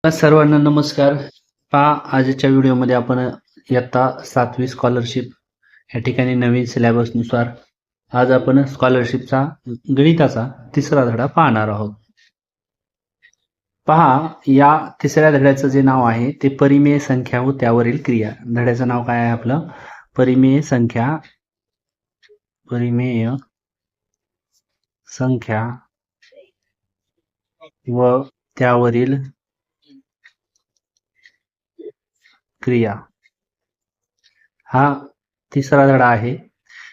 सर्वांना नमस्कार. पहा, आजच्या व्हिडिओमध्ये आपण इयत्ता 7वी स्कॉलरशिप या ठिकाणी नवीन सिलेबसनुसार आज आपण स्कॉलरशिपचा गणिताचा तिसरा धडा पाहणार आहोत. पहा, या तिसऱ्या धड्याचं जे नाव आहे ते परिमेय संख्या व त्यावरील क्रिया. धड्याचं नाव काय आहे आपलं? परिमेय संख्या व त्यावरील क्रिया हा तिसरा धडा आहे.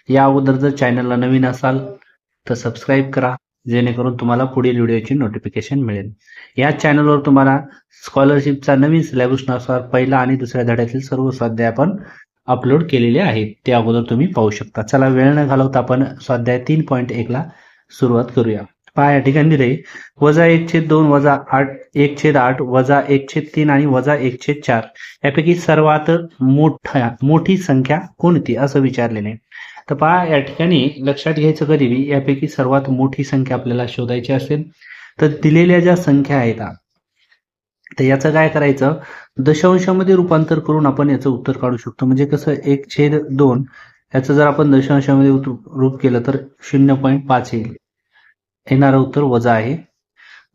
या अगोदर जर चॅनलला नवीन असाल तर सबस्क्राईब करा, जेणेकरून तुम्हाला पुढील व्हिडिओची नोटिफिकेशन मिळेल. या चॅनलवर तुम्हाला स्कॉलरशिपचा नवीन सिलेबसनुसार पहिला आणि दुसऱ्या धड्यातील सर्व स्वाध्याय आपण अपलोड केलेले आहेत. ते अगोदर तुम्ही पाहू शकता. चला, वेळ न घालवता आपण स्वाध्याय 3.1 ला सुरुवात करूया. पहा, या ठिकाणी दिले -1/2 वजा 1/8 वजा 1/3 आणि वजा 1/4 यापैकी सर्वात मोठी संख्या कोणती असं विचारलेले. तर पहा, या ठिकाणी लक्षात घ्यायचं कधी यापैकी सर्वात मोठी संख्या आपल्याला शोधायची असेल तर दिलेल्या ज्या संख्या आहेत तर याचं काय करायचं, दशांशामध्ये रूपांतर करून आपण याचं उत्तर काढू शकतो. म्हणजे कसं, 1/2 याचं जर आपण दशांशामध्ये रूप केलं तर 0.5 येईल. येणारं उत्तर वजा आहे.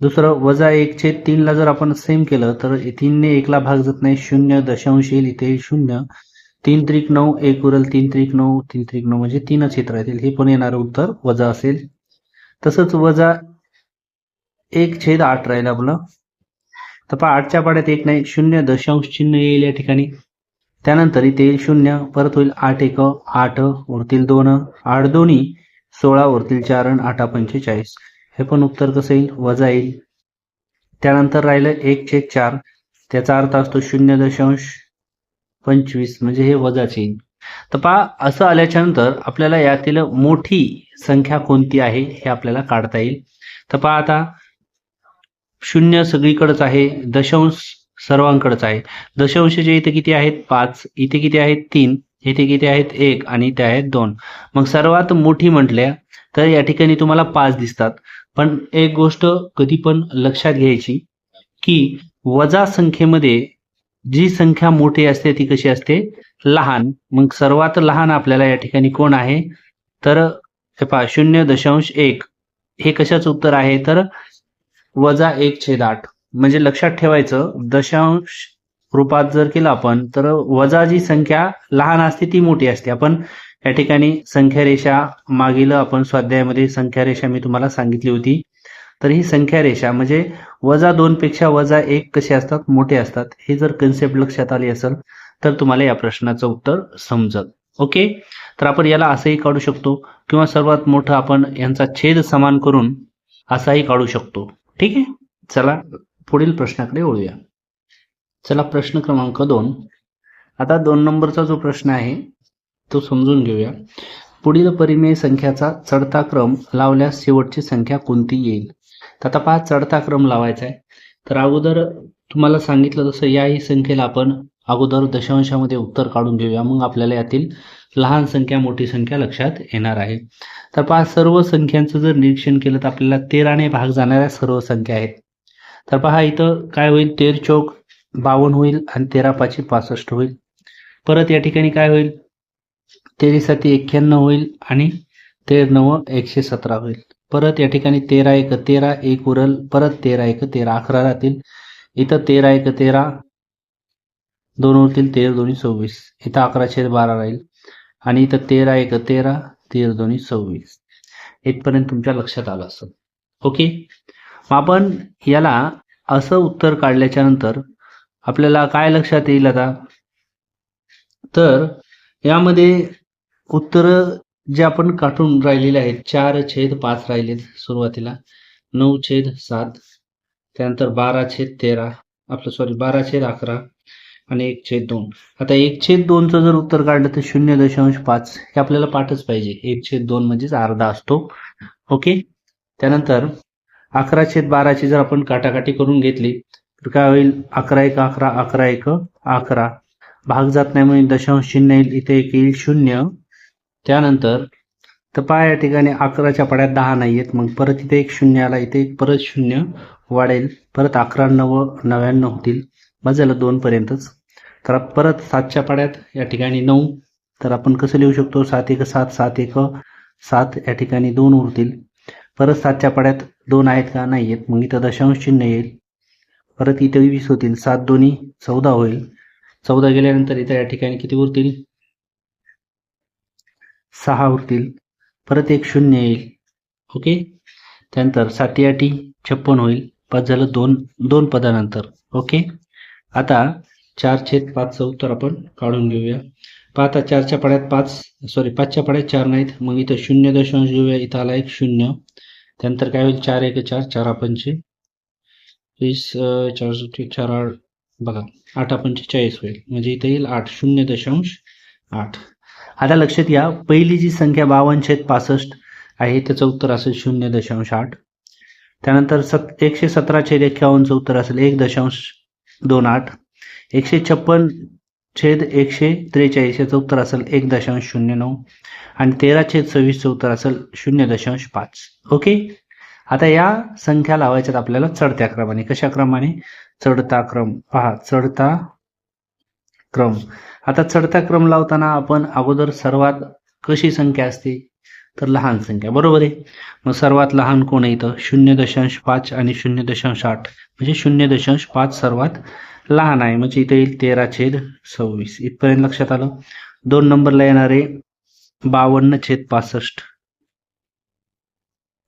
दुसरं वजा 1/3 ला जर आपण सेम केलं तर 3 ने 1 ला भाग जात नाही, 0 दशांश येईल, इथे 0. 3 त्रिक 9, 1 उरल, 3 त्रिक 9, 3 त्रिक 9 म्हणजे 3च येत राहतील. हे पण येणारं उत्तर वजा असेल. तसंच वजा 1/8 राहील आपलं. तर पहा, 8च्या पाड्यात 1 नाही, 0 दशांश चिन्ह येईल या ठिकाणी. त्यानंतर इथे येईल 0, परत होईल 8 1 8 उरतील 2, 8 2 16 उरतील 4 आणि 8 45. हे पण उत्तर कसं येईल? वजा येईल. त्यानंतर राहिलं 1/4, त्याचा अर्थ असतो 0.25 म्हणजे हे वजाच येईल. तर पहा, असं आल्याच्या नंतर आपल्याला यातील मोठी संख्या कोणती आहे हे आपल्याला काढता येईल. तर पहा, आता 0 सगळीकडेच आहे, दशांश सर्वांकडेच आहे. दशांश जे इथे किती आहेत? 5, इथे किती आहेत? 3, इथे किती आहेत? 1 आणि इथे आहेत 2. मग सर्वात मोठी म्हटल्या तर या ठिकाणी तुम्हाला 5 दिसतात. पण एक गोष्ट कधी पण लक्षात घ्यायची की वजा संख्येमध्ये जी संख्या मोठी असते ती कशी असते? लहान. मग सर्वात लहान आपल्याला या ठिकाणी कोण आहे? तर हे पहा, 0.1 हे कशाचं उत्तर आहे? तर वजा 1/8. म्हणजे लक्षात ठेवायचं, दशांश रूपात जर केलं आपण तर वजा जी संख्या लहान असते ती मोठी असते. आपण या ठिकाणी संख्या रेषा मागील आपण स्वाध्यायामध्ये संख्या रेषा मी तुम्हाला सांगितली होती. तर ही संख्या रेषा म्हणजे वजा 2 पेक्षा वजा 1 कसे असतात? मोठे असतात. हे जर कन्सेप्ट लक्षात आली असेल तर तुम्हाला या प्रश्नाचं उत्तर समजल. ओके, तर आपण याला असंही काढू शकतो किंवा सर्वात मोठं आपण यांचा छेद समान करून असाही काढू शकतो. ठीक आहे, चला पुढील प्रश्नाकडे वळूया. चला, प्रश्न क्रमांक 2. आता 2 नंबरचा जो प्रश्न आहे तो समजून घेऊया. पुढील परिमेय संख्याचा चढता क्रम लावल्यास शेवटची संख्या कोणती येईल? तर आता पहा, चढता क्रम लावायचा आहे. तर अगोदर तुम्हाला सांगितलं तसं याही संख्येला आपण अगोदर दशांशामध्ये उत्तर काढून घेऊया. मग आपल्याला यातील लहान संख्या मोठी संख्या लक्षात येणार आहे. तर पहा, सर्व संख्यांचं जर निरीक्षण केलं तर आपल्याला 13 ने भाग जाणाऱ्या सर्व संख्या आहेत. तर पहा, इथं काय होईल? 13 चौक 52 होईल आणि 13 पाची 65 होईल. परत या ठिकाणी काय होईल? 13 7 91 होईल आणि 13 9 117 होईल. परत या ठिकाणी 13 1 13, 1 उरल, परत 13 1 13, 11 राहतील. इथं 13 1 13, 2 उरतील, 13 2 26. इथं 11/12 राहील आणि इथं 13 1 13, 13 2 26. इथपर्यंत तुमच्या लक्षात आलं असेल. ओके, मग आपण याला असं उत्तर काढल्याच्या नंतर आपल्याला काय लक्षात येईल आता? तर यामध्ये उत्तर जे आपण काढून राहिलेले आहेत 4/5 राहिलेत सुरुवातीला, 9/7, त्यानंतर 12/13 12/11 आणि 1/2. आता 1/2चं जर उत्तर काढलं तर 0.5 हे आपल्याला पाठच पाहिजे. 1/2 म्हणजेच अर्धा असतो. ओके, त्यानंतर 11/12ची जर आपण काटाकाटी करून घेतली तर काय होईल? 11 1 11, 11 1 11. भाग जात नाही म्हणून दशांश चिन्ह येईल, इथे एक येईल 0. त्यानंतर तर पहा, या ठिकाणी 11च्या पाड्यात 10 नाही आहेत. मग परत इथे एक 0 आला, इथे एक परत 0 वाढेल, परत 11 99 होतील, बस झालं 2 पर्यंतच. तर परत 7च्या पाड्यात या ठिकाणी 9, तर आपण कसं लिहू शकतो 7 1 7 7 1 7, या ठिकाणी 2 उरतील. परत 7च्या पाड्यात 2 आहेत का, नाही आहेत, मग इथं दशांश चिन्ह येईल. परत इथं 20 होतील, 7 2 14 होईल. 14 गेल्यानंतर इथं या ठिकाणी किती उरतील, 6 उरतील. परत एक 0 येईल. ओके, त्यानंतर 7 8 56 होईल, 5 झालं 2 पदानंतर. ओके, आता 4/5चं उत्तर आपण काढून घेऊया. पाहता 4च्या पाड्यात 5च्या पाड्यात 4 नाहीत, मग इथं 0 घेऊया, इथं आला एक 0. त्यानंतर काय होईल, 4 1 4 4 5 20 4 4 8 बघा 8 45 होईल, म्हणजे इथं येईल 8 0.8. आता लक्षात घ्या, पहिली जी संख्या 52/65 आहे त्याचं उत्तर असेल 0.8. त्यानंतर 117/51चं उत्तर असेल 1.28. 156/143 याचं उत्तर असेल 1.09 आणि 13/26चं उत्तर असेल 0.5. ओके, आता या संख्या लावायच्यात आपल्याला चढत्या क्रमाने. कशा क्रमाने, चढता क्रम. पहा, चढता क्रम. आता चढता क्रम लावताना आपण अगोदर सर्वात कशी संख्या असते, तर लहान संख्या, बरोबर आहे. मग सर्वात लहान कोण आहे इथं, 0.5 आणि 0.8, म्हणजे 0.5 सर्वात लहान आहे, म्हणजे इथे येईल 13/26. इथपर्यंत लक्षात आलं. 2 नंबरला येणारे 52/65.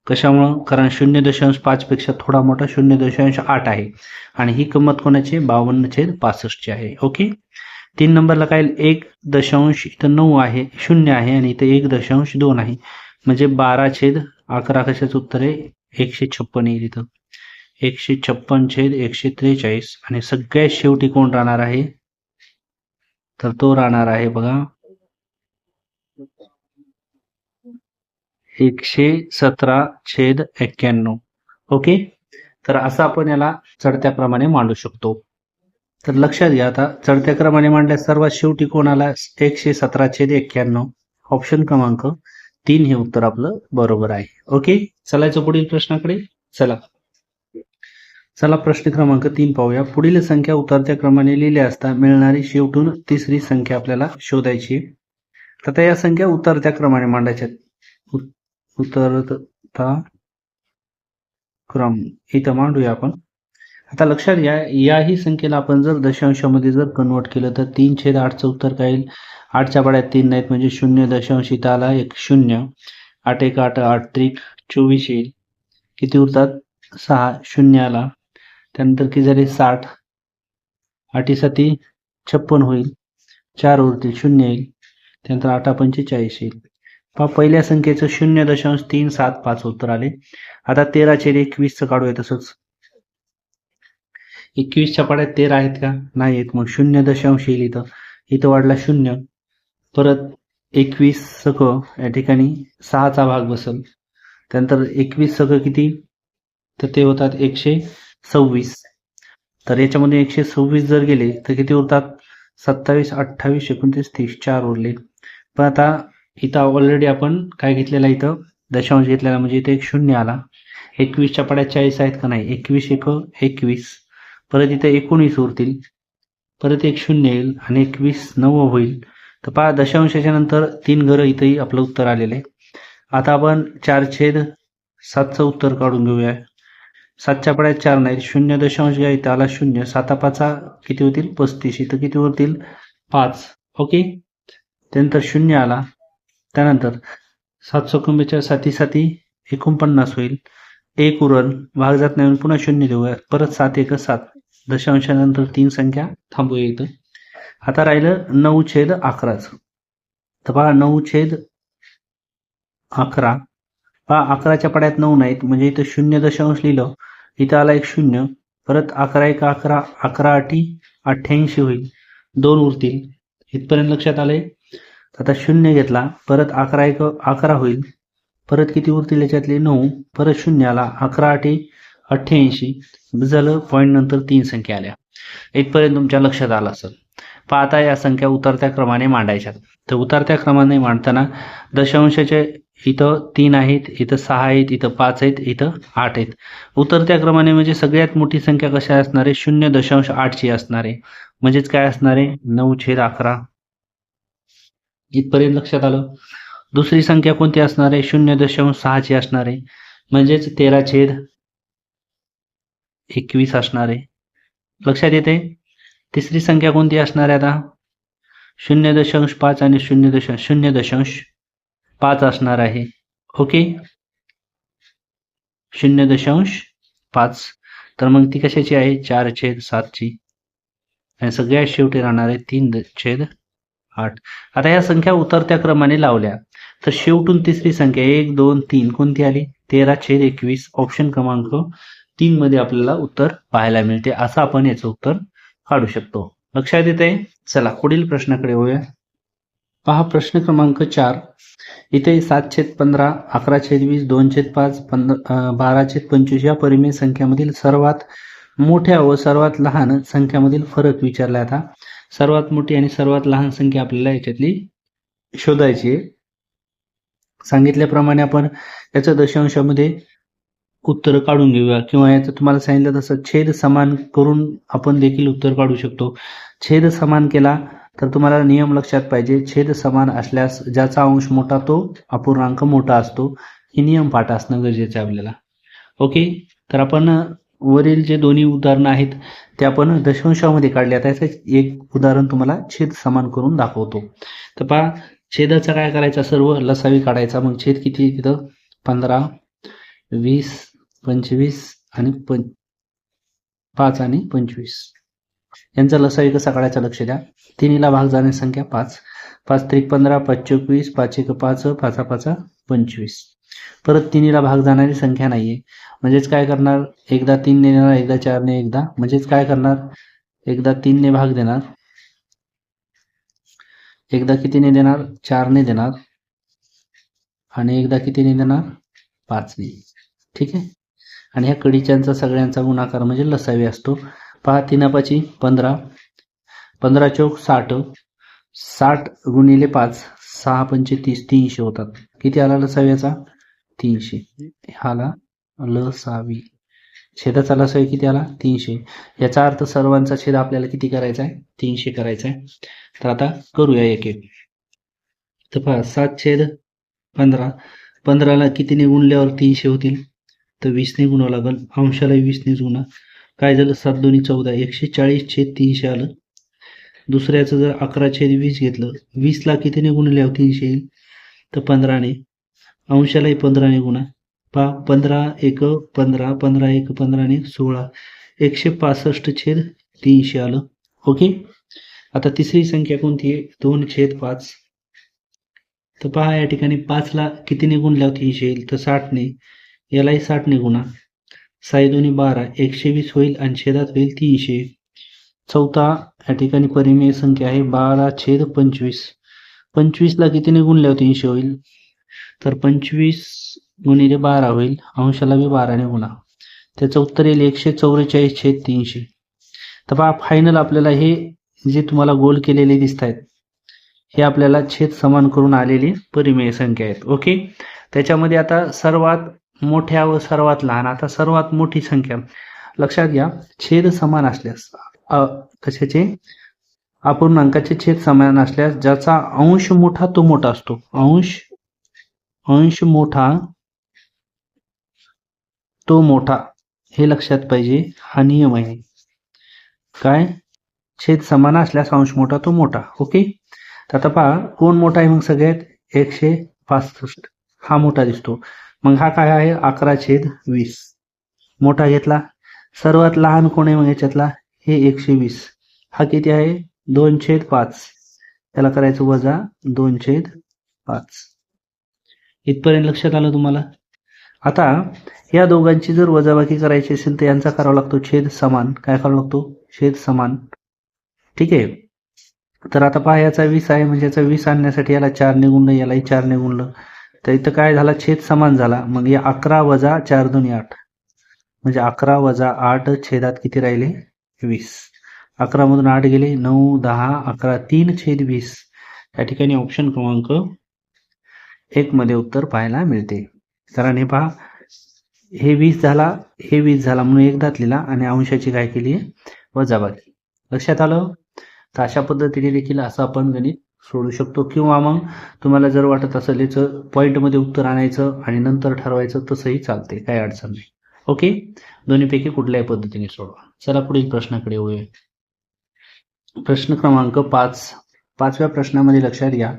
कशामुळं, कारण 0.5 पेक्षा थोडा मोठा 0.8 आहे आणि ही किंमत कोणाची, 52/65 आहे. ओके, 3 नंबरला काय, 1 इथं 9 आहे, 0 आहे आणि इथं 1.2 आहे, म्हणजे 12/11. कशाचं उत्तर आहे, 156 येईल इथं. 156/143 आणि सगळ्यात शेवटी कोण राहणार आहे, तर तो राहणार आहे बघा 117/91. ओके, तर असं आपण याला चढत्या क्रमाने मांडू शकतो. तर लक्षात घ्या, आता चढत्या क्रमाने मांडल्यास सर्वात शेवटी कोण आला, 117/91. ऑप्शन क्रमांक 3 हे उत्तर आपलं बरोबर आहे. ओके, चलायचं पुढील प्रश्नाकडे. चला प्रश्न क्रमांक 3 पाहूया. पुढील संख्या उतरत्या क्रमाने लिहिल्या असता मिळणारी शेवटून तिसरी संख्या आपल्याला शोधायची. तर आता या संख्या उतरत्या क्रमाने मांडायच्या. उतरता क्रम इथं मांडूया आपण. आता लक्षात घ्या, याही संख्येला आपण जर दशांशामध्ये जर कन्वर्ट केलं तर 3/8चं उत्तर काय येईल, 8च्या पाड्यात 3 नाहीत, म्हणजे 0. इथं आला एक 0. 8 1 8 8 त्रिक 24 येईल. किती उरतात, 6. 0 आला, त्यानंतर किती झाले 60. 8 7 56 होईल, 4 उरतील, 0 येईल, त्यानंतर 8 45 येईल. पहिल्या संख्येचं 0.375 उत्तर आले. आता 13/21चं काढूया. तसंच 21च्या पाड्यात 13 आहेत का, नाही आहेत, मग 0. येईल इथं. इथं वाढला 0. परत 21 सगळं या ठिकाणी 6चा भाग बसल. त्यानंतर 21 सगळं किती, तर ते होतात 126. तर याच्यामध्ये 126 जर गेले तर किती उरतात, 27 28 29 30, 4 उरले. पण आता इथं ऑलरेडी आपण काय घेतलेला, इथं दशांश घेतलेला, म्हणजे इथं एक 0 आला. 21च्या पाड्यात 40 आहेत का, नाही, 21 1 21. परत इथं 19 उरतील, परत एक 0 येईल आणि 21 9 होईल. तर पहा, दशांशाच्या नंतर 3 घरं इथंही आपलं उत्तर आलेलं आहे. आता आपण 4/7चं उत्तर काढून घेऊया. 7च्या पाड्यात 4 नाहीत, 0. घ्या, इथं आला 0. 7 5 किती होतील, 35. इथं किती उरतील, 5. ओके, त्यानंतर 0 आला, त्यानंतर 7 7 7 49 होईल, 1 उरल, भाग जात नाही, पुन्हा 0 देऊया. परत 7 1 7, दशांशानंतर 3 संख्या थांबूया इथं. आता राहिलं 9/11चं. तर पहा, 9/11. पहा, 11च्या पाड्यात 9 नाहीत, म्हणजे इथं 0. लिहिलं, इथं आला एक 0. परत 11 1 11 11 8 88 होईल, 2 उरतील. इथपर्यंत लक्षात आलंय. आता 0 घेतला, परत 11 1 11 होईल, परत किती उरतील याच्यातले 9. परत 0 आला, 11 8 88 झालं. पॉईंट नंतर 3 संख्या आल्या. इथपर्यंत तुमच्या लक्षात आलं असेल. पाहता या संख्या उतरत्या क्रमाने मांडायच्या. तर उतरत्या क्रमाने मांडताना दशांशाचे इथं 3 आहेत, इथं 6 आहेत, इथं 5 आहेत, इथं 8 आहेत. उतरत्या क्रमाने म्हणजे सगळ्यात मोठी संख्या कशी असणार आहे? 0.8 ची असणार आहे. म्हणजेच काय असणार आहे? 9/11. इथपर्यंत लक्षात आलं. दुसरी संख्या कोणती असणार आहे? 0.6 ची असणार आहे. म्हणजेच 13/21 असणार आहे. लक्षात येते. तिसरी संख्या कोणती असणार आहे आता? 0.5 आणि 0.5 असणार आहे. ओके, 0.5. तर मग ती कशाची आहे? 4/7 ची. आणि सगळ्यात शेवटी राहणार आहे 3/8. आता या संख्या उतरत्या क्रमाने लावल्या तर शेवटून तिसरी संख्या 1, 2, 3 कोणती आली? 13/21. ऑप्शन क्रमांक 3 मध्ये आपल्याला उत्तर पाहायला मिळते. असं आपण याचं उत्तर काढू शकतो. लक्षात येते. चला पुढील प्रश्नाकडे वळूया. पहा प्रश्न क्रमांक 4. इथे 7/15, 11/20, 2/5, 12/25 या परिमेय संख्यामधील सर्वात मोठ्या व सर्वात लहान संख्यामधील फरक विचारला. आता सर्वात मोठी आणि सर्वात लहान संख्या आपल्याला याच्यातली शोधायची आहे. सांगितल्याप्रमाणे आपण याचं दशांशामध्ये उत्तर काढून घेऊया, किंवा याचं तुम्हाला सांगितलं तसं छेद समान करून आपण देखील उत्तर काढू शकतो. छेद समान केला तर तुम्हाला नियम लक्षात पाहिजे. छेद समान असल्यास ज्याचा अंश मोठा तो अपूर्णांक मोठा असतो. हे नियम पाठ असणं गरजेचं आहे आपल्याला. ओके, तर आपण वरील जे दोन्ही उदाहरणं आहेत ते आपण दशांशामध्ये काढले. आता याचं एक उदाहरण तुम्हाला छेद समान करून दाखवतो. तर पहा, छेदाचा काय करायचा? सर्व लसावी काढायचा. मग छेद किती? तिथं 15, 20, 25 आणि 5 आणि 25. यांचा लसावी कसा काढायचा? लक्ष द्या. 3ला भाग जाण्याची संख्या 5. 5×3 15, 5×4 5, 5×1 5, 5×5 25. परत 3ला भाग जाणारी संख्या नाहीये. म्हणजेच काय करणार? एकदा 3 ने देणार, एकदा 4 ने, एकदा. म्हणजेच काय करणार? एकदा 3 ने भाग देणार, एकदा कितीने देणार? 4 ने देणार, आणि एकदा कितीने देणार? 5 ने. ठीक आहे. आणि ह्या कडीच्यांचा सगळ्यांचा गुणाकार म्हणजे लसावी असतो. पहा, 3×5 15, 15×4 60, 60 गुणिले 5 6×5 30, 300 होतात. किती आला लसाव्याचा? 300. हाला लसावी. छेदाचा लसावी किती आला? 300. याचा अर्थ सर्वांचा छेद आपल्याला किती करायचा आहे? 300 करायचा आहे. तर आता करूया एक एक. तर पहा, 7/15, 15ला कितीने गुणल्यावर 300 होतील? तर 20 ने गुणावं लागेल. अंशाला 20 नेच गुणा. काय झालं? 7 2 14, 140/300 आलं. दुसऱ्याचं जर 11/20 घेतलं, 20ला कितीने गुणल्यावर 300 येईल? तर 15 ने. अंशालाही 15 ने गुणा. पहा, 15×1 15, 15×1 15 ने 16, 165/300 आलं. ओके. आता तिसरी संख्या कोणती आहे? 2/5. तर पहा, या ठिकाणी 5ला कितीने गुणल्यावर 300 येईल? तर 60 ने. यालाही 60 ने गुणा. 6 2 12, 120 होईल आणि छेदात होईल 300. चौथा या ठिकाणी परिमेय संख्या आहे 12/25. 25ला कितीने गुणल्यावर 300 होईल? तर 25 गुणिले 12 होईल. अंशाला बी 12 ने गुणा. त्याचं उत्तर येईल 144/300. तर पहा, फायनल आपल्याला हे जे तुम्हाला गोल केलेले दिसत आहेत हे आपल्याला छेद समान करून आलेली परिमेय संख्या आहेत. ओके. त्याच्यामध्ये आता सर्वात मोठ्या व सर्वात लहान. आता सर्वात मोठी संख्या लक्षात घ्या. छेद समान असल्यास कशाचे? अपूर्णांकाचे छेद समान असल्यास ज्याचा अंश मोठा तो मोठा असतो. अंश मोठा तो मोठा, हे लक्षात पाहिजे. हा नियम आहे. काय? छेद समान असल्यास अंश मोठा तो मोठा. ओके. तर आता पहा, कोण मोठा आहे? मग सगळ्यात 165. हा मोठा दिसतो. मग हा काय आहे? 11/20. मोठा घेतला. सर्वात लहान कोण आहे मग याच्यातला? हे 120. हा किती आहे? 2/5. त्याला करायचं वजा 2/5. इथपर्यंत लक्षात आलं तुम्हाला? आता या दोघांची जर वजाबाकी करायची असेल तर यांचा करावा लागतो छेद समान. काय करावा लागतो? छेद समान. ठीक आहे. तर आता पहा, याचा 20 आहे म्हणजे याचा 20 आणण्यासाठी याला 4 ने गुणलं, यालाही 4 ने गुणलं. तर इथं काय झाला? छेद समान झाला. मग या 11 वजा 4 2 8, म्हणजे 11 वजा 8 छेदात किती राहिले? 20. 11 मधून 8 गेले, 9 10 11, 3/20. या ठिकाणी ऑप्शन क्रमांक 1 मध्ये उत्तर पाहायला मिळते. कारण हे पहा, हे 20 झाला, हे 20 झाला म्हणून एकदाच लिहिला आणि अंशाची काय केली आहे, वजाबाकी. लक्षात आलं? तर अशा पद्धतीने देखील असं आपण गणित सोडू शकतो. किंवा मग तुम्हाला जर वाटत असेल याचं पॉईंटमध्ये उत्तर आणायचं आणि नंतर ठरवायचं, तसंही चालते, काही अडचण नाही. ओके, दोन्हीपैकी कुठल्याही पद्धतीने सोडवा. चला पुढील प्रश्नाकडे वळूया. प्रश्न क्रमांक 5. 5व्या प्रश्नामध्ये लक्षात घ्या,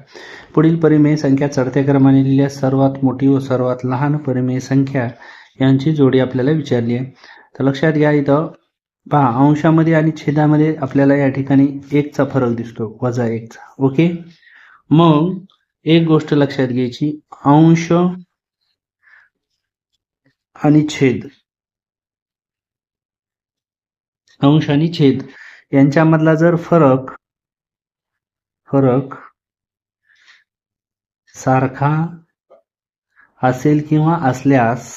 पुढील परिमेय संख्या चढत्या क्रमाने लिहिल्यास सर्वात मोठी व सर्वात लहान परिमेय संख्या यांची जोडी आपल्याला विचारली आहे. तर लक्षात घ्या, इथं पहा, अंशामध्ये आणि छेदामध्ये आपल्याला या ठिकाणी 1चा फरक दिसतो, वजा 1चा. ओके, मग एक गोष्ट लक्षात घ्यायची, अंश आणि छेद, अंश आणि छेद यांच्यामधला जर फरक सारखा असेल किंवा असल्यास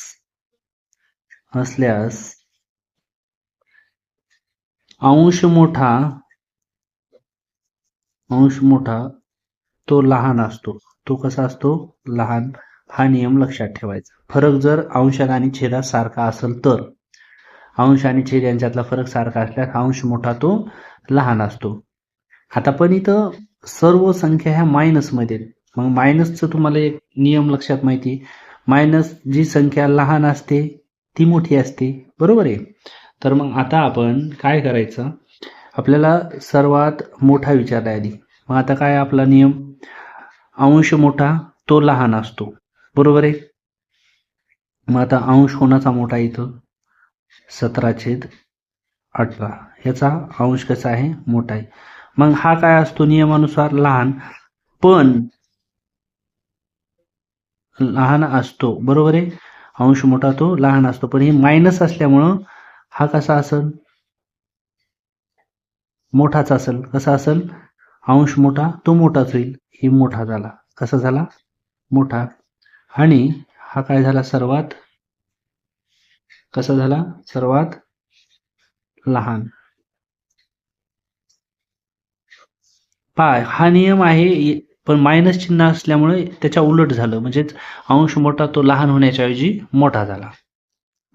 अंश मोठा तो लहान असतो. तो कसा असतो? लहान. हा नियम लक्षात ठेवायचा. फरक जर अंशात आणि छेदात सारखा असेल तर, अंश आणि छेद यांच्यातला फरक सारखा असल्यास अंश मोठा तो लहान असतो. आता पण इथं सर्व संख्या ह्या मायनसमध्ये, मग मायनसचं तुम्हाला एक नियम लक्षात माहिती, मायनस जी संख्या लहान असते ती मोठी असते, बरोबर आहे. तर मग आता आपण काय करायचं, आपल्याला सर्वात मोठा विचारला आधी. मग आता काय आपला नियम, अंश मोठा तो लहान असतो, बरोबर आहे. मग आता अंश कोणाचा मोठा इथं, 17/18, ह्याचा अंश कसा आहे, मोठा आहे. मग हा काय असतो नियमानुसार, लहान, पण लहान असतो, बरोबर आहे. अंश मोठा तो लहान असतो, पण हे मायनस असल्यामुळं हा कसा असेल, मोठाच असेल. कसा असेल, अंश मोठा तो मोठाच होईल. ही मोठा झाला, कसा झाला, मोठा. आणि हा काय झाला, सर्वात कसा झाला, सर्वात लहान. हा नियम आहे, पण मायनस चिन्ह असल्यामुळे त्याच्या उलट झालं, म्हणजे अंश मोठा तो लहान होण्याच्या ऐवजी मोठा झाला.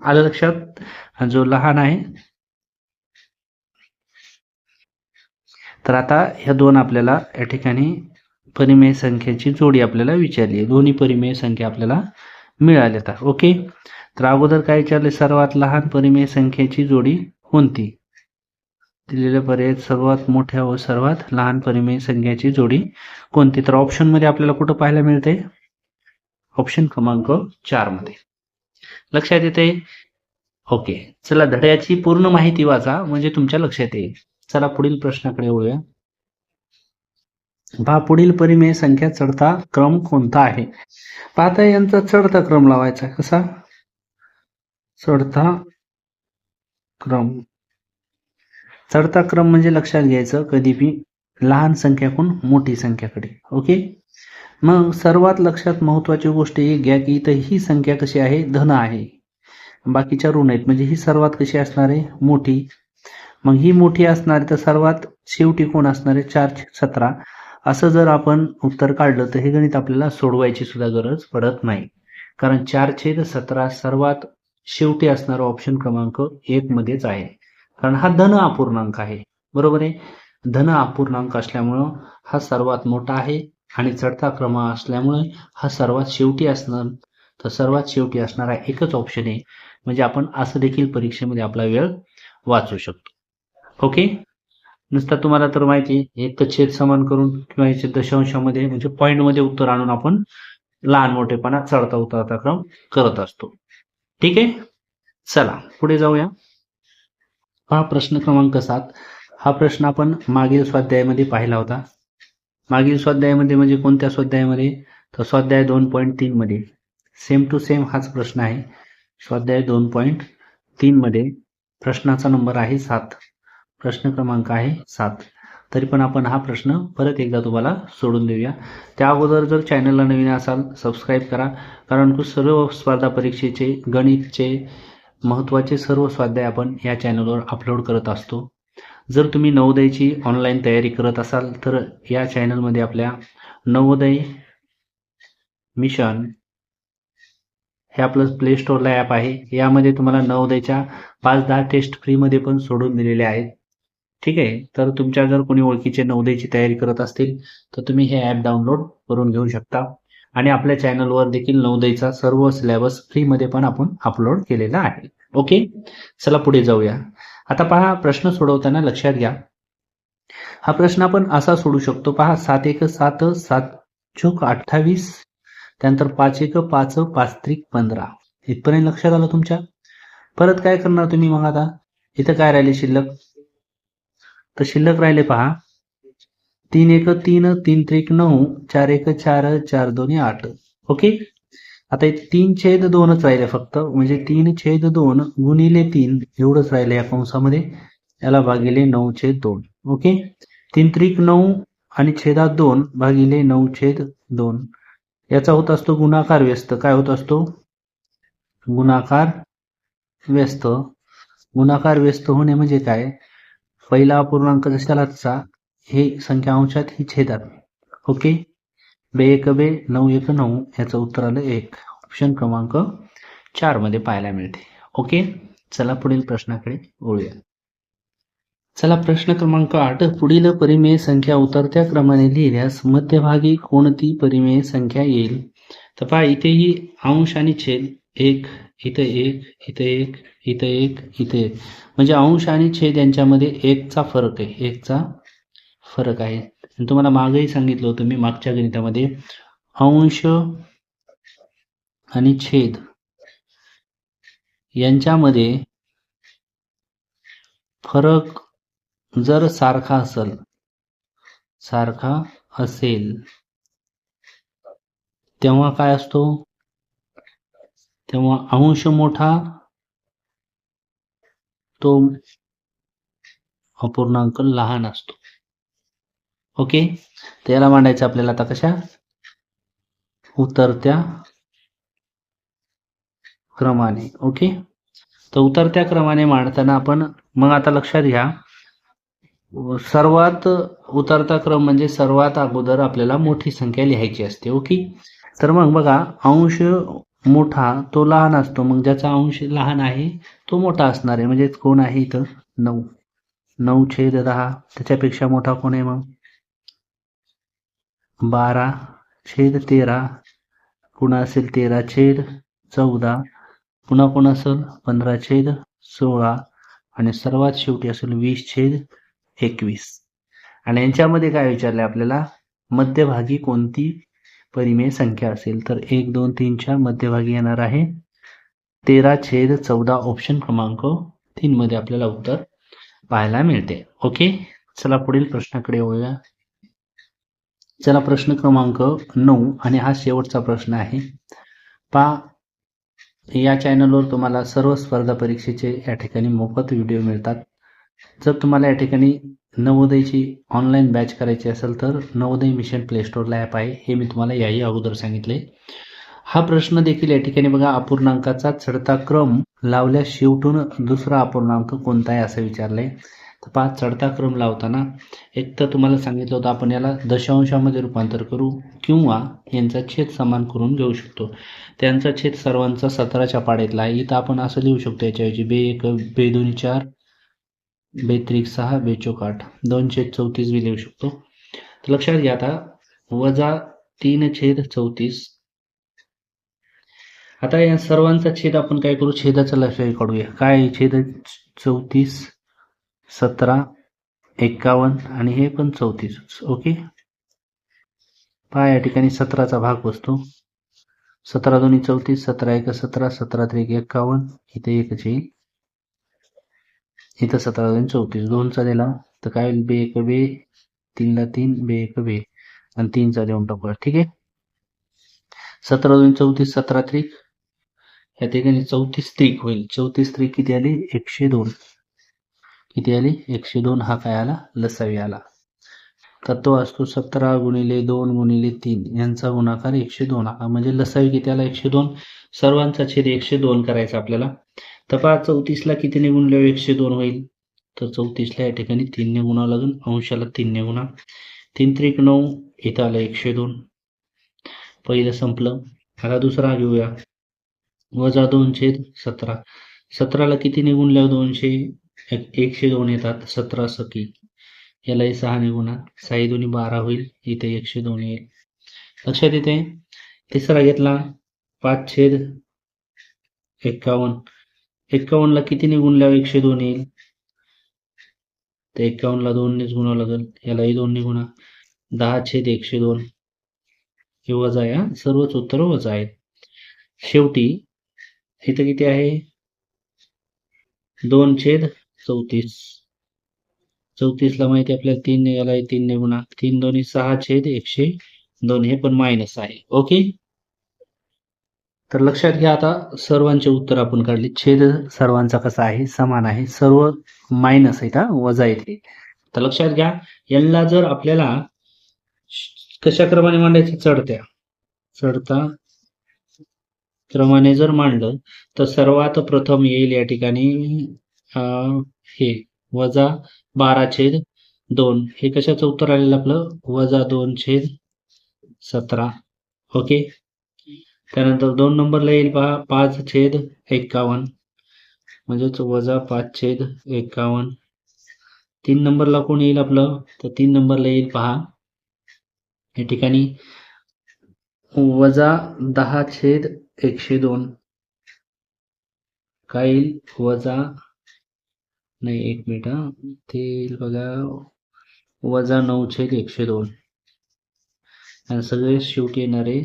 आलं लक्षात? जो लहान आहे, तर आता ह्या दोन आपल्याला या ठिकाणी परिमेय संख्येची जोडी आपल्याला विचारली आहे. दोन्ही परिमेय संख्या आपल्याला मिळाल्या. ओके, तर अगोदर काय विचारले, सर्वात लहान परिमेय संख्येची जोडी कोणती. दिलेल्या पर्यायात सर्वात मोठ्या व सर्वात लहान परिमेय संख्याची जोडी कोणती. तर ऑप्शन मध्ये आपल्याला कुठं पाहायला मिळते, ऑप्शन क्रमांक 4 मध्ये. लक्षात येते? ओके, चला धड्याची पूर्ण माहिती वाचा म्हणजे तुमच्या लक्षात येईल. चला पुढील प्रश्नाकडे वळूया. पहा, पुढील परिमेय संख्या चढता क्रम कोणता आहे. पाहता यांचा चढता क्रम लावायचा. कसा, चढता क्रम. चढता क्रम म्हणजे लक्षात घ्यायचं, कधी बी लहान संख्याकडून मोठी संख्याकडे. ओके, मग सर्वात लक्षात महत्वाची गोष्ट एक घ्या की इथं ही संख्या कशी आहे, धन आहे, बाकीच्या ऋण आहेत, म्हणजे ही सर्वात कशी असणार आहे, मोठी. मग ही मोठी असणार तर सर्वात शेवटी कोण असणार आहे, 4/17. असं जर आपण उत्तर काढलं तर हे गणित आपल्याला सोडवायची सुद्धा गरज पडत नाही, कारण 4/17 सर्वात शेवटी असणारा ऑप्शन क्रमांक 1 मध्येच आहे, कारण हा धन अपूर्णांक आहे, बरोबर आहे. धन अपूर्णांक असल्यामुळं हा सर्वात मोठा आहे आणि चढता क्रम असल्यामुळे हा सर्वात शेवटी असणार. तर सर्वात शेवटी असणारा एकच ऑप्शन आहे, म्हणजे आपण असं देखील परीक्षेमध्ये आपला वेळ वाचू शकतो. ओके, नुसता तुम्हाला तर माहिती, एक छेद समान करून किंवा याचे दशांशामध्ये म्हणजे पॉइंट मध्ये उत्तर आणून आपण लहान मोठेपणा चढता उतरता क्रम करत असतो. ठीक आहे, चला पुढे जाऊया. हा प्रश्न क्रमांक 7. हा प्रश्न आपण मागील स्वाध्यायामध्ये पाहिला होता. मागील स्वाध्यायामध्ये म्हणजे कोणत्या स्वाध्यायामध्ये, तर स्वाध्याय 2.3 मध्ये सेम टू सेम हाच प्रश्न आहे. स्वाध्याय 2.3 मध्ये प्रश्नाचा नंबर आहे 7, प्रश्न क्रमांक आहे 7. तरी पण आपण हा प्रश्न परत एकदा तुम्हाला सोडून देऊया. त्या अगोदर जर चॅनलला नवीन असाल सबस्क्राईब करा, कारण सर्व स्पर्धा परीक्षेचे गणितचे महत्त्वाचे सर्व स्वाध्याय आपण या चॅनलवर अपलोड करत असतो. जर तुम्ही नवोदयची ऑनलाईन तयारी करत असाल तर या चॅनलमध्ये आपल्या नवोदय मिशन हे आपलं प्ले स्टोअरला ॲप आहे. यामध्ये तुम्हाला नवोदयच्या 5-10 टेस्ट फ्रीमध्ये पण सोडून दिलेले आहेत. ठीक आहे. तर तुमच्या जर कोणी ओळखीचे नवोदयची तयारी करत असतील तर तुम्ही हे ॲप डाउनलोड करून घेऊ शकता. आणि आपल्या चॅनलवर देखील नवोदयचा सर्व सिलेबस फ्रीमध्ये पण आपण अपलोड केलेला आहे. ओके, चला पुढे जाऊया. आता पहा, प्रश्न सोडवताना लक्षात घ्या. हा प्रश्न आपण असा सोडू शकतो. पहा, 7 1 7 7 चोक 28, त्यानंतर 5 1 5 5 त्रिक 15. इथपर्यंत लक्षात आलं तुमच्या? परत काय करणार तुम्ही मग आता? इथं काय राहिले शिल्लक? तर शिल्लक राहिले पहा, 3 1 3 3 त्रिक 9 4 1 4 4 2 8. ओके, आता 3/2च राहिले फक्त, म्हणजे 3/2 गुणिले 3 एवढंच राहिले या कंसामध्ये, याला भागिले 9/2. ओके, 3 त्रिक 9 आणि छेदात 2 भागिले 9/2. याचा होत असतो गुणाकार व्यस्त. काय होत असतो? गुणाकार व्यस्त. गुणाकार व्यस्त होणे म्हणजे काय? पहिला अपूर्णांक जशाला तसा, हे संख्या अंशात ही छेदात. ओके, 2 1 2 9 1 9, याचं उत्तर आलं 1. ऑप्शन क्रमांक 4 मध्ये पाहायला मिळते. ओके, चला पुढील प्रश्नाकडे वळूया. चला, प्रश्न क्रमांक 8. पुढील परिमेय संख्या उतरत्या क्रमाने लिहिल्यास मध्यभागी कोणती परिमेय संख्या येईल? तर पहा, इथेही अंश आणि छेद 1, इथं 1, इथं 1, इथं 1, इथं 1, म्हणजे अंश आणि छेद यांच्यामध्ये 1चा फरक आहे. 1चा फरक आहे. आणि तुम्हाला मागेही सांगितलं होतं मी, मागच्या गणितामध्ये, अंश आणि छेद यांच्यामध्ये फरक जर सारखा असेल तेव्हा काय असतो? तेव्हा अंश मोठा तो अपूर्णांक लहान असतो. ओके, त्याला मांडायचं आपल्याला आता कशा? उतरत्या क्रमाने. ओके, तर उतरत्या क्रमाने मांडताना आपण, मग आता लक्षात घ्या, सर्वात उतरता क्रम म्हणजे सर्वात अगोदर आपल्याला मोठी संख्या लिहायची असते. ओके, तर मग बघा, अंश मोठा तो लहान असतो, मग ज्याचा अंश लहान आहे तो मोठा असणार आहे. म्हणजे कोण आहे इथं? 9. 9/10. त्याच्यापेक्षा मोठा कोण आहे मग? 12/13. पुन्हा असेल 13/14. पुन्हा कोण असेल? 15/16. आणि सर्वात शेवटी असेल 20/21. आणि यांच्यामध्ये काय विचारले आपल्याला? मध्यभागी कोणती परिमेय संख्या असेल? तर 1 2 3 च्या मध्यभागी येणार आहे 13/14. ऑप्शन क्रमांक 3 मध्ये आपल्याला उत्तर पाहायला मिळते. ओके, चला पुढील प्रश्नाकडे वळूया. चला, प्रश्न क्रमांक 9, आणि हा शेवटचा प्रश्न आहे. पहा, या चॅनलवर तुम्हाला सर्व स्पर्धा परीक्षेचे या ठिकाणी मोफत व्हिडिओ मिळतात. जर तुम्हाला या ठिकाणी नवोदयची ऑनलाईन बॅच करायची असेल तर नवोदय मिशन प्ले स्टोअरला ॲप आहे, हे मी तुम्हाला याही अगोदर सांगितले. हा प्रश्न देखील या ठिकाणी बघा, अपूर्णांकाचा चढता क्रम लावल्यास शेवटून दुसरा अपूर्णांक कोणता आहे असं विचारलंय. तर पहा, चढता क्रम लावताना एक तर तुम्हाला सांगितलं होतं आपण याला दशांशामध्ये रूपांतर करू किंवा यांचा छेद समान करून घेऊ शकतो. त्यांचा छेद सर्वांचा 17च्या पाड्यातला आहे. इथं आपण असं लिहू शकतो याच्याऐवजी 2 1 2 2 4 2 त्रिक 6 2 चौक 8, 2/34 बी लिहू शकतो. तर लक्षात घ्या आता, -3/34. आता या सर्वांचा छेद आपण काय करू? छेदाचा लक्षात काढूया. काय छेद? 34, 17, 51 आणि हे पण 34. ओके, पहा, या ठिकाणी 17चा भाग बसतो. 17 2 34, 17 1 17, 17 3 51, इथे 1 येईल. इथं 17 2 34, 2चा दिला तर काय होईल? 2 1 2, 3 3, 2 1 2 आणि 3चा देऊन टाकूया. ठीक आहे, 17 2 34, 17 त्रिक, या ठिकाणी 34 त्रिक होईल. 34 त्रिक किती आली? 102. किती आली? 102. हा काय आला? लसावी आला. तर तो असतो 17 गुणिले 2 गुणिले 3 यांचा गुणाकार 102 आला. म्हणजे लसावी किती आला? 102. सर्वांचा छेद 102 करायचा आपल्याला. तर पहा, 34ला कितीने गुणल्यावर 102 होईल? तर 34ला या ठिकाणी 3 ने गुणावं लागेल. अंशाला 3 ने गुणा. 3 त्रिक 9, इथं आलं 102. पहिलं संपलं. आता दुसरा घेऊया. -2/17. 17ला किती गुणल्यावर 102 येतात. 17 सकी. यालाही 6 गुणा. 6 दोन्ही 12 होईल. इथे 102 येईल. लक्षात येते. तिसरा घेतला 5/51. 51ला किती गुणल्यावर 102 येईल. तर 51ला 2नेच गुणावं लागेल. यालाही 2ने गुणा. 10/102. हे वजा आहे. सर्वच उत्तर वजा आहेत. शेवटी इथं किती आहे 2/34. 34ला माहिती आपल्याला 3 याला 3ने गुणा. 3 दोन्ही 6/102. हे पण मायनस आहे. ओके. तर लक्षात घ्या, आता सर्वांचे उत्तर आपण काढले. छेद सर्वांचा कसा आहे, समान आहे. सर्व मायनस आहेत, वजा येते. तर लक्षात घ्या, यांना जर आपल्याला कशा क्रमाने मांडायचं, चढता क्रमाने जर मांडलं तर सर्वात प्रथम येईल या ठिकाणी हे -12/2. हे कशाचं उत्तर आलेलं आपलं, -2/17. ओके. त्यानंतर 2 नंबरला येईल पहा 5/51, म्हणजेच -5/51. 3 नंबरला कोण येईल आपलं, तर 3 नंबरला येईल पहा या ठिकाणी -10/102. काय येईल, एक मिनिट, ते येईल बघा -9/102. आणि सगळे शेवटी येणारे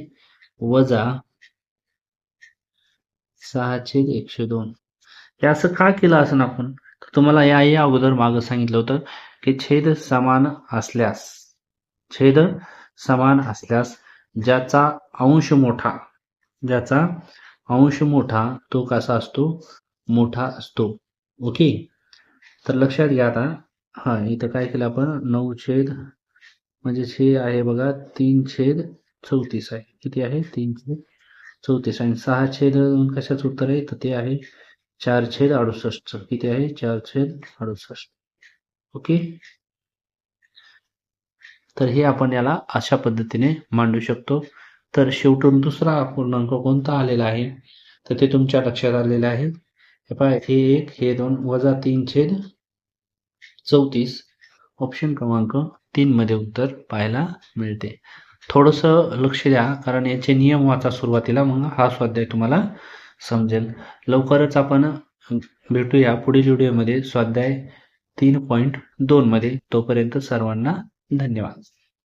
-6/102. हे असं का केलं असं आपण, तुम्हाला याही अगोदर मागं सांगितलं होतं की छेद समान असल्यास ज्याचा अंश मोठा तो कसा असतो, मोठा असतो. ओके. तर लक्षात घ्या आता, इथं काय केलं आपण, 9 म्हणजे हे आहे बघा 3/34 आहे. किती आहे, 3/34. आणि 6/2 कशाचं उत्तर आहे, तर ते आहे 4/68. किती आहे, 4/68. ओके. तर हे आपण याला अशा पद्धतीने मांडू शकतो. तर शेवटून दुसरा अपूर्णांक कोणता आलेला आहे, तर ते तुमच्या लक्षात आलेले आहे. हे पहा, हे 1, हे 2, -3/34. ऑप्शन क्रमांक 3 मध्ये उत्तर पाहायला मिळते. थोडंसं लक्ष द्या, कारण याचे नियम वाचा सुरुवातीला, मग हा स्वाध्याय तुम्हाला समजेल. लवकरच आपण भेटूया पुढील व्हिडिओमध्ये स्वाध्याय 3.2 मध्ये. तोपर्यंत सर्वांना धन्यवाद.